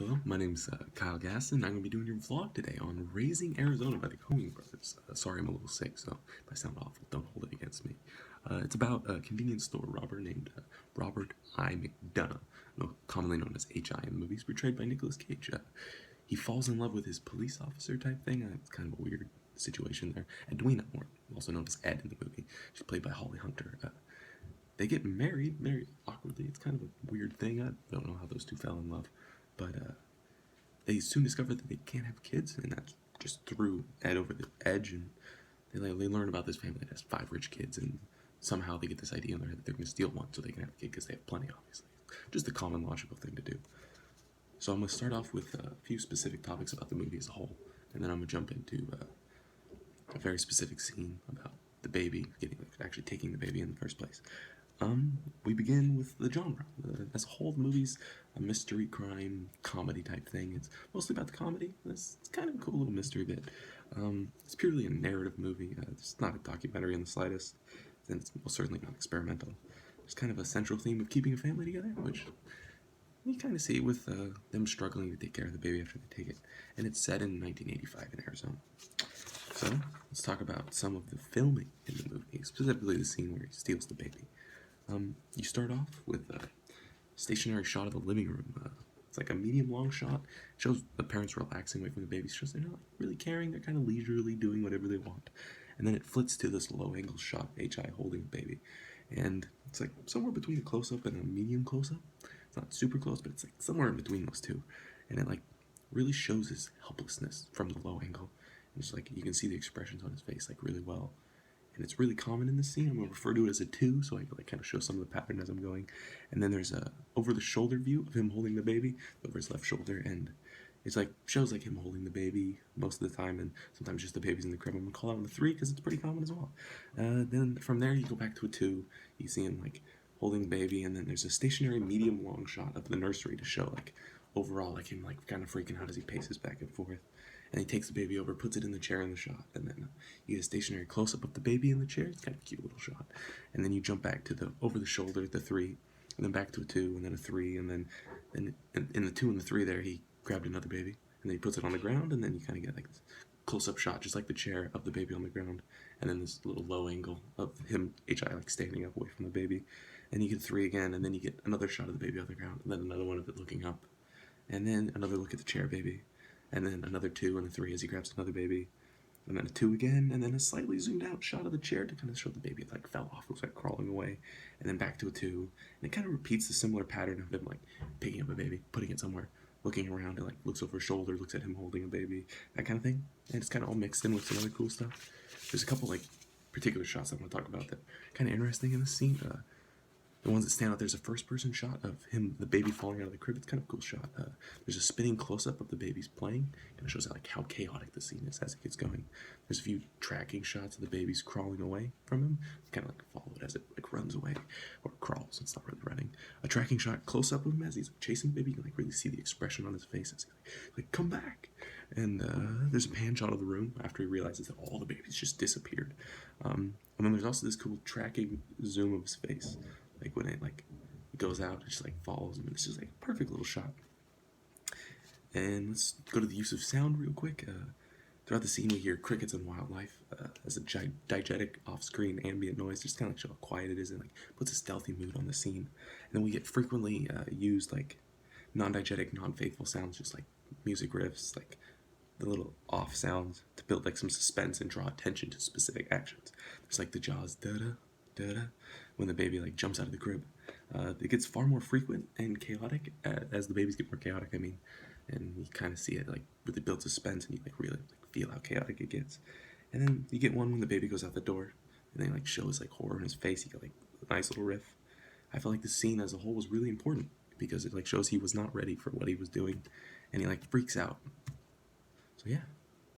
Hello, my name's Kyle Gaston, and I'm going to be doing your vlog today on Raising Arizona by the Coen brothers. Sorry I'm a little sick, so if I sound awful, don't hold it against me. It's about a convenience store robber named Robert I. McDonough, commonly known as H.I. in the movies, portrayed by Nicolas Cage. He falls in love with his police officer type thing. It's kind of a weird situation there. Edwina Morton, also known as Ed in the movie. She's played by Holly Hunter. They get married very awkwardly. It's kind of a weird thing. I don't know how those two fell in love. But they soon discover that they can't have kids, and that's just threw Ed over the edge, and they learn about this family that has 5 rich kids, and somehow they get this idea in their head that they're going to steal one so they can have a kid because they have plenty, obviously. Just the common logical thing to do. So I'm going to start off with a few specific topics about the movie as a whole, and then I'm going to jump into a very specific scene about the baby, actually taking the baby in the first place. We begin with the genre. As a whole, the movie's a mystery, crime, comedy type thing. It's mostly about the comedy. It's kind of a cool little mystery bit. It's purely a narrative movie. It's not a documentary in the slightest, and it's most certainly not experimental. There's kind of a central theme of keeping a family together, which you kind of see with them struggling to take care of the baby after they take it. And it's set in 1985 in Arizona. So, let's talk about some of the filming in the movie, specifically the scene where he steals the baby. You start off with a stationary shot of the living room. It's like a medium-long shot. It shows the parents relaxing away from the baby. It shows they're not really caring. They're kind of leisurely doing whatever they want. And then it flips to this low-angle shot of H.I. holding the baby. And it's like somewhere between a close-up and a medium close-up. It's not super close, but it's like somewhere in between those two. And it like really shows his helplessness from the low angle. And it's like you can see the expressions on his face like really well. And it's really common in this scene. I'm going to refer to it as a 2, so I can kind of show some of the pattern as I'm going. And then there's a over-the-shoulder view of him holding the baby over his left shoulder, and it's like shows like him holding the baby most of the time, and sometimes just the baby's in the crib. I'm going to call out on the 3 because it's pretty common as well. Then from there you go back to a 2. You see him like holding the baby, and then there's a stationary medium-long shot of the nursery to show like overall like him like kind of freaking out as he paces back and forth. And he takes the baby over, puts it in the chair in the shot, and then you get a stationary close-up of the baby in the chair. It's kind of a cute little shot. And then you jump back to the over-the-shoulder, the 3, and then back to a 2, and then a 3, and then in the 2 and the 3 there, he grabbed another baby, and then he puts it on the ground, and then you kind of get like this close-up shot, just like the chair, of the baby on the ground, and then this little low angle of him, H.I., like standing up away from the baby. And you get 3 again, and then you get another shot of the baby on the ground, and then another one of it looking up, and then another look at the chair baby. And then another 2 and a 3 as he grabs another baby. And then a 2 again, and then a slightly zoomed out shot of the chair to kind of show the baby like fell off, looks like crawling away. And then back to a 2. And it kind of repeats the similar pattern of him like picking up a baby, putting it somewhere, looking around, and like looks over his shoulder, looks at him holding a baby, that kind of thing. And it's kind of all mixed in with some other cool stuff. There's a couple like particular shots I want to talk about that are kind of interesting in this scene. The ones that stand out, there's a first-person shot of him, the baby falling out of the crib. It's kind of a cool shot. There's a spinning close-up of the baby's playing. Kind of shows like how chaotic the scene is as it gets going. There's a few tracking shots of the baby's crawling away from him. Kind of like followed as it like runs away or crawls. It's not really running. A tracking shot close-up of him as he's like, chasing the baby. You can like really see the expression on his face as he's like come back. And there's a pan shot of the room after he realizes that all the babies just disappeared. And then there's also this cool tracking zoom of his face. Like when it like goes out, it just like follows him, and it's just like a perfect little shot. And let's go to the use of sound real quick. Throughout the scene, we hear crickets and wildlife as a diegetic off-screen ambient noise, just kind of like show how quiet it is, and like puts a stealthy mood on the scene. And then we get frequently used like non-diegetic, non-faithful sounds, just like music riffs, like the little off sounds to build like some suspense and draw attention to specific actions. There's like the Jaws da-da, da-da, when the baby like jumps out of the crib. It gets far more frequent and chaotic as the babies get more chaotic, I mean, and you kind of see it like really build suspense, and you like really like feel how chaotic it gets. And then you get one when the baby goes out the door, and then like shows like horror in his face. You get like a nice little riff. I felt like the scene as a whole was really important because it like shows he was not ready for what he was doing, and he like freaks out. So yeah,